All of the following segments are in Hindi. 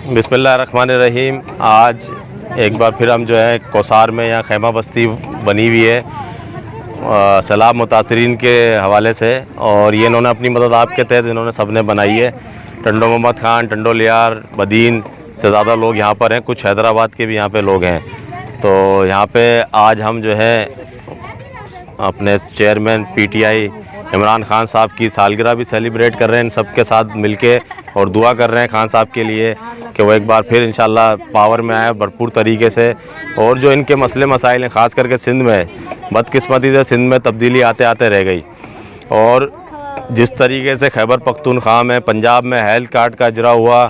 बिस्मिल्लाहिर्रहमानिर्रहीम। आज एक बार फिर हम जो है कोसार में यहाँ खैमा बस्ती बनी हुई है सैलाब मुतासरीन के हवाले से, और ये इन्होंने अपनी मदद आपके तहत इन्होंने सब ने बनाई है। टंडो मोहम्मद खान, टंडो लियार, बदीन से ज़्यादा लोग यहाँ पर हैं, कुछ हैदराबाद के भी यहाँ पे लोग हैं। तो यहाँ पे आज हम जो है अपने चेयरमैन PTI इमरान खान साहब की सालगिरह भी सेलिब्रेट कर रहे हैं इन सब के साथ मिलके, और दुआ कर रहे हैं खान साहब के लिए कि वो एक बार फिर इंशाल्लाह पावर में आए भरपूर तरीके से। और जो इनके मसले मसाइल हैं, ख़ास करके सिंध में, बदकिस्मती से सिंध में तब्दीली आते आते रह गई, और जिस तरीके से खैबर पख्तूनख्वा में, पंजाब में हेल्थ कार्ड का इजरा हुआ,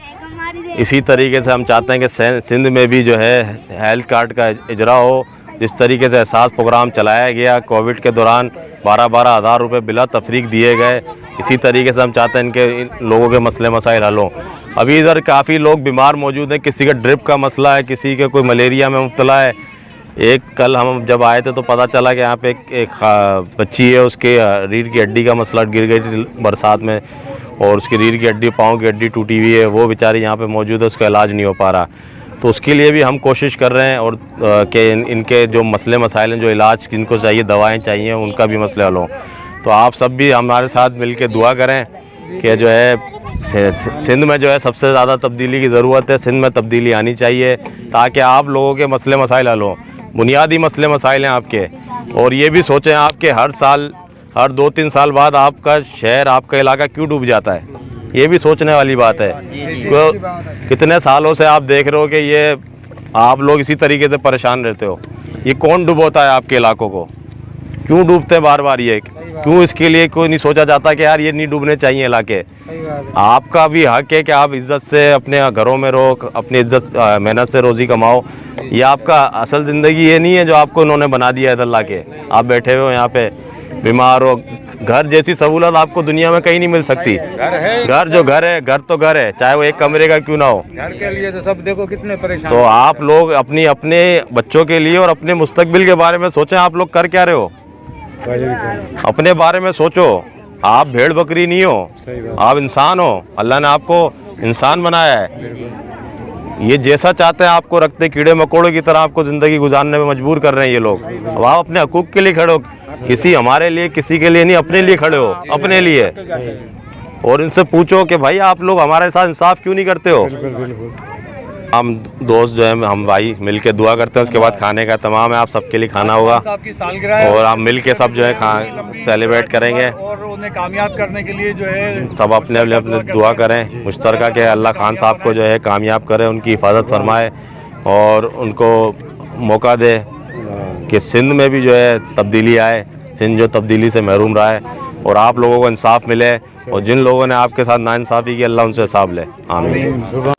इसी तरीके से हम चाहते हैं कि सिंध में भी जो है हेल्थ कार्ड का इजरा हो। जिस तरीके से एहसास प्रोग्राम चलाया गया कोविड के दौरान, 12-12 हज़ार रुपये बिला तफरीक दिए गए, इसी तरीके से हम चाहते हैं इन लोगों के मसले मसाइल हल हों। अभी इधर काफ़ी लोग बीमार मौजूद हैं, किसी का ड्रिप का मसला है, किसी के कोई मलेरिया में मुब्तला है। कल हम जब आए थे तो पता चला कि यहाँ पे एक बच्ची है, उसके रीढ़ की हड्डी का मसला गिर गई थी बरसात में, और उसकी रीढ़ की हड्डी, पाँव की हड्डी टूटी हुई है, वो बेचारी यहाँ पे मौजूद है, उसका इलाज नहीं हो पा रहा। तो उसके लिए भी हम कोशिश कर रहे हैं, और कि इनके जो मसले मसाइल हैं, जो इलाज इनको चाहिए, दवाएं चाहिए, उनका भी मसले हल हों। तो आप सब भी हमारे साथ मिल के दुआ करें कि जो है सिंध में जो है सबसे ज़्यादा तब्दीली की ज़रूरत है। सिंध में तब्दीली आनी चाहिए ताकि आप लोगों के मसले मसाइल हल हों। बुनियादी मसले मसाइल हैं आपके, और ये भी सोचें आप कि हर साल, हर 2-3 साल बाद आपका शहर, आपका इलाका क्यों डूब जाता है, ये भी सोचने वाली बात है। तो कितने सालों से आप देख रहे हो कि ये आप लोग इसी तरीके से परेशान रहते हो। ये कौन डुबोता है आपके इलाकों को, क्यों डूबते हैं बार बार, ये क्यों, इसके लिए कोई नहीं सोचा जाता कि यार ये नहीं डूबने चाहिए इलाके। आपका भी हक है कि आप इज़्ज़त से अपने घरों में रहो, अपनी इज़्ज़त मेहनत से रोज़ी कमाओ। ये आपका असल ज़िंदगी ये नहीं है जो आपको इन्होंने बना दिया है इधर ला के। आप बैठे हुए हो यहाँ पे, बीमार हो, घर जैसी सहूलत आपको दुनिया में कहीं नहीं मिल सकती। घर जो घर है, घर तो घर है, चाहे वो एक कमरे का क्यों ना हो। घर के लिए तो सब देखो कितने परेशान। तो आप लोग अपने बच्चों के लिए और अपने मुस्तकबिल के बारे में सोचें। आप लोग कर क्या रहे हो, अपने बारे में सोचो। आप भेड़ बकरी नहीं हो, आप इंसान हो। अल्लाह ने आपको इंसान बनाया है। ये जैसा चाहते हैं आपको रखते, कीड़े मकोड़ों की तरह आपको ज़िंदगी गुजारने में मजबूर कर रहे हैं ये लोग। अब आप अपने हकूक़ के लिए खड़े हो, किसी हमारे लिए, किसी के लिए नहीं, अपने लिए खड़े हो, अपने लिए। और इनसे पूछो कि भाई आप लोग हमारे साथ इंसाफ क्यों नहीं करते हो। हम दोस्त जो है, हम भाई मिल के दुआ करते हैं, उसके बाद खाने का तमाम है, आप सबके लिए खाना होगा, और आप मिल के सब जो है सेलिब्रेट करेंगे, और उन्हें कामयाब करने के लिए जो है सब अपने अपने दुआ करें मुश्तरका के अल्लाह खान साहब को जो है कामयाब करे, उनकी हिफाजत फरमाए, और उनको मौका दे कि सिंध में भी जो है तब्दीली आए। सिंध जो तब्दीली से महरूम रहा है, और आप लोगों को इंसाफ मिले, और जिन लोगों ने आपके साथ नाइंसाफ़ी की, अल्लाह उनसे हिसाब ले। आमीन।